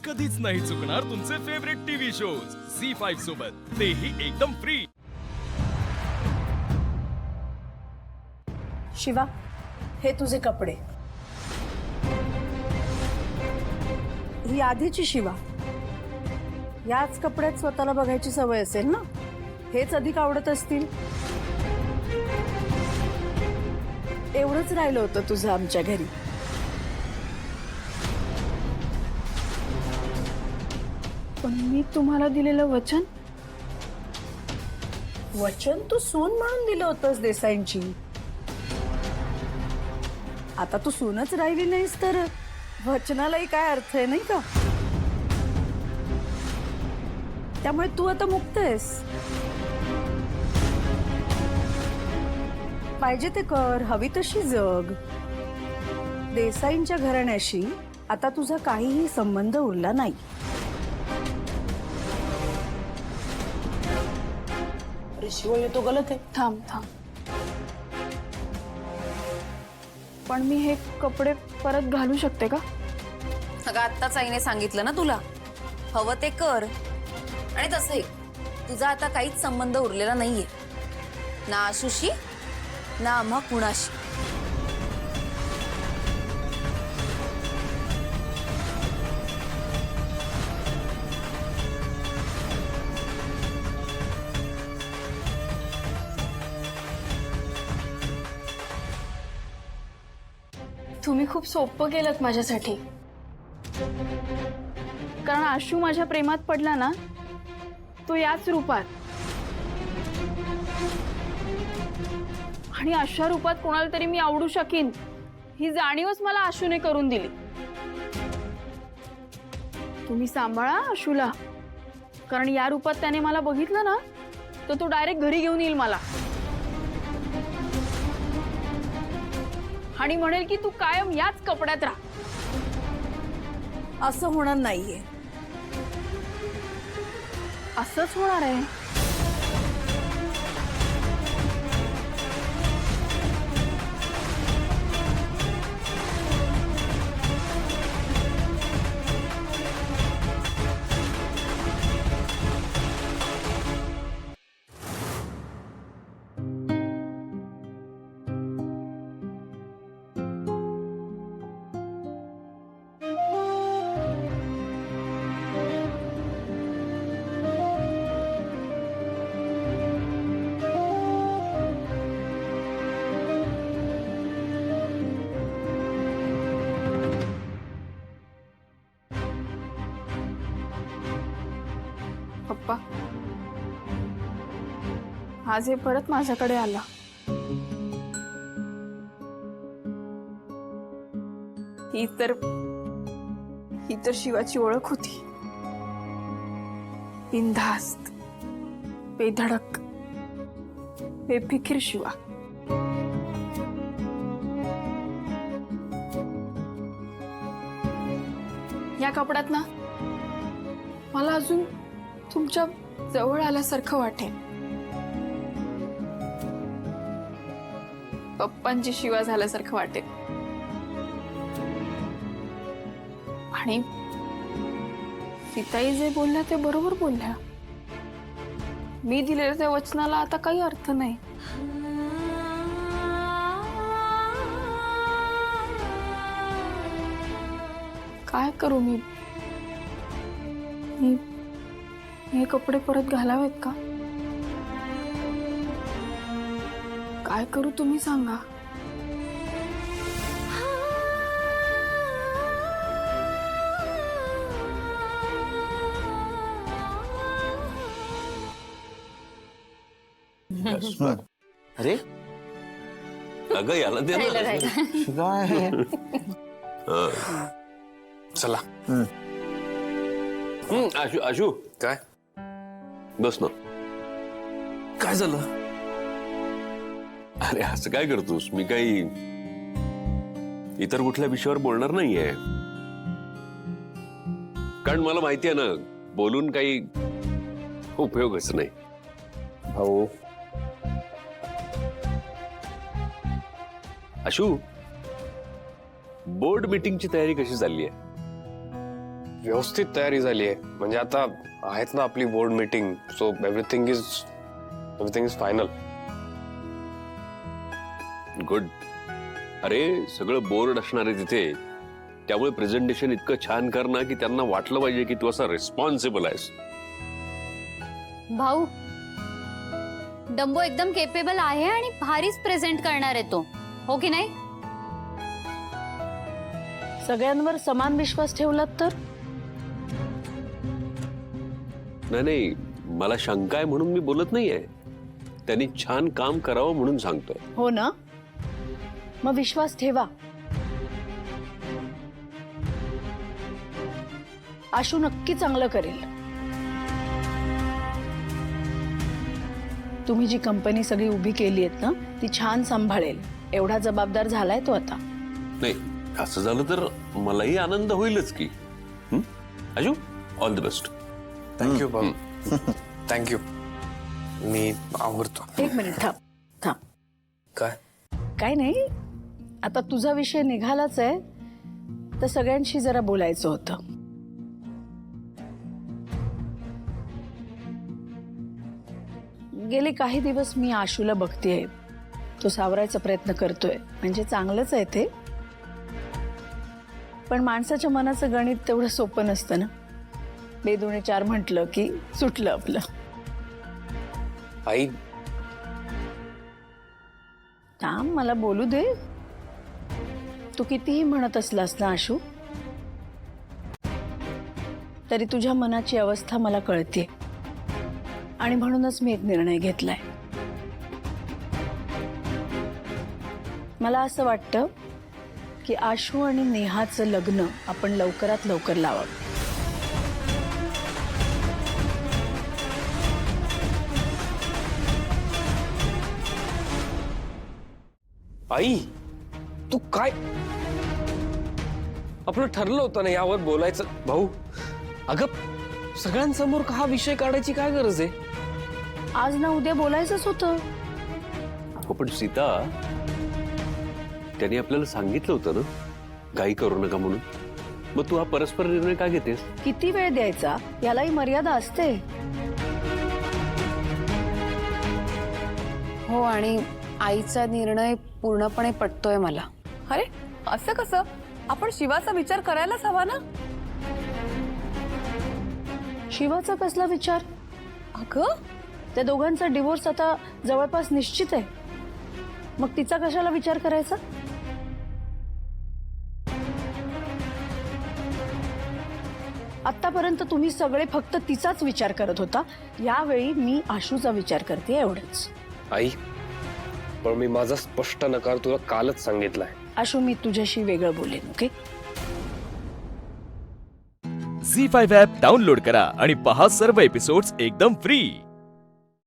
कधीच नाही चुकणार तुमचे फेवरेट टीव्ही शोज झी5 सोबत, तेही एकदम फ्री। शिवा, हे तुझे कपडे। ही आधीची शिवा। याच कपड्यात स्वतःला बघायची सवय असेल ना, हेच अधिक आवडत असतील। एवढंच राहिलं होतं तुझं आमच्या घरी। पण मी तुम्हाला दिलेलं वचन तू सून म्हणून दिलं होतंस देसाईंची। आता तू सूनच राहिली नाहीस तर वचनालाही काय अर्थ आहे, नाही का? त्यामुळे तू आता मुक्त आहेस। पाहिजे ते कर, हवी तशी जग। देसाईंच्या घराण्याशी आता तुझा काहीही संबंध उरला नाही। शिवा, ये तो गलत है। थांब थांब, पण मी हे कपडे परत घालू शकते का? अगं आत्ताच आईने सांगितलं ना तुला, हवं ते कर। आणि तसंही तुझा आता काहीच संबंध उरलेला नाहीये, ना आशुशी ना आम्हा कुणाशी। तुम्ही खूप सोपं केलं माझ्यासाठी, कारण आशू माझ्या प्रेमात पडला ना, तो याच रूपात, आणि अशा रूपात कोणाला तरी मी आवडू शकीन ही जाणीवच मला आशूने करून दिली। तुम्ही सांभाळा आशूला, कारण या रूपात त्याने मला बघितलं ना तर तो डायरेक्ट घरी घेऊन येईल मला, आणि म्हणेल की तू कायम याच कपड्यात राहा। असं होणार नाहीये। असंच होणार आहे। पप्पा, आज हे परत माझ्याकडे आला। ही तर शिवाची ओळख होती। बिनधास्त, बेधडक, बेफिकीर शिवा। या कपड्यात ना मला अजून तुमच्या जवळ आल्यासारखं वाटेल। पप्पांची शिवा झाल्यासारखं वाटेल। आणि सीताई जे बोलल्या ते बरोबर बोलल्या। मी दिलेल्या त्या वचनाला आता काही अर्थ नाही। काय करू मी? हे कपडे परत घालावेत का? काय करू तुम्ही सांगा। अरे अगं याला दे ना। चला। आशू आशू काय बस ना। काय झालं? अरे असं काय करतोस? मी काही इतर कुठल्या विषयावर बोलणार नाहीये, कारण मला माहिती आहे ना बोलून काही उपयोगच नाही। भाऊ आशू, बोर्ड मीटिंगची तयारी कशी चालली आहे? व्यवस्थित तयारी झाली आहे. म्हणजे आता आहेत ना आपली board meeting, so everything is final. Good. अरे सगळं बोर्ड असणार आहे तिथे, त्यामुळे प्रेझेंटेशन इतकं छान कर ना की त्यांना वाटलं पाहिजे की तू असा रिस्पॉन्सिबल आहेस. भाऊ, डंबो एकदम केपेबल आहे आणि भारीच प्रेझेंट करणार आहे तो, हो की नाही? सगळ्यांवर समान विश्वास ठेवलात तर? नाही, मला शंका आहे म्हणून मी बोलत नाहीये. त्यांनी छान काम करावं म्हणून सांगतोय. हो ना, मग विश्वास ठेवा. आशू नक्की चांगलं करेल. तुम्ही जी कंपनी सगळी उभी केली आहेत ना, ती छान सांभाळेल. एवढा जबाबदार झालाय तो आता. नाही, असं झालं तर मलाही आनंद होईलच की. आजू, ऑल द बेस्ट. थँक्यू भाऊ. थँक्यू. मी आवडतो. एक मिनिट थांब थांब. काय? काय नाही, आता तुझा विषय निघालाच आहे तर सगळ्यांशी जरा बोलायचं होतं. गेले काही दिवस मी आशूला बघतेय. तो सावरायचा प्रयत्न करतोय, म्हणजे चांगलंच आहे ते. पण माणसाच्या मनाचं गणित तेवढं सोपं नसतं ना. 2 2 4 म्हटलं की सुटलं आपलं. आई, थांब, मला बोलू दे. तू कितीही म्हणत असलास ना आशू, तरी तुझ्या मनाची अवस्था मला कळते. आणि म्हणूनच मी एक निर्णय घेतलाय. मला असं वाटतं की आशू आणि नेहाचं लग्न आपण लवकरात लवकर लावावं. आई, तू काय? आपलं ठरलं होतं ना यावर बोलायचं. भाऊ, अगं सगळ्यांसमोर हा विषय काढायची काय गरज आहे? आज ना उद्या बोलायचंच होतं. हो, पण सीता, त्यांनी आपल्याला सांगितलं होतं ना घाई करू नका म्हणून. मग तू हा परस्पर निर्णय का घेतेस? किती वेळ द्यायचा यालाही मर्यादा असते. हो, आणि आईचा निर्णय पूर्णपणे पटतोय मला. अरे असं कसं? आपण शिवाचा विचार करायलाच हवा ना. शिवाचा कसला विचार? अगं त्या दोघांचा डिवोर्स आता जवळपास निश्चित आहे. मग तिचा कशाला विचार करायचा? आतापर्यंत तुम्ही सगळे फक्त तिचाच विचार करत होता. यावेळी मी आशूचा विचार करते, एवढंच. आई, पण मी माझा स्पष्ट नकार तुला कालच सांगितलाय. आशू, मी तुझ्याशी वेगळं बोलेन, ओके? झी 5 ॲप डाउनलोड करा आणि पहा सर्व एपिसोड्स एकदम फ्री.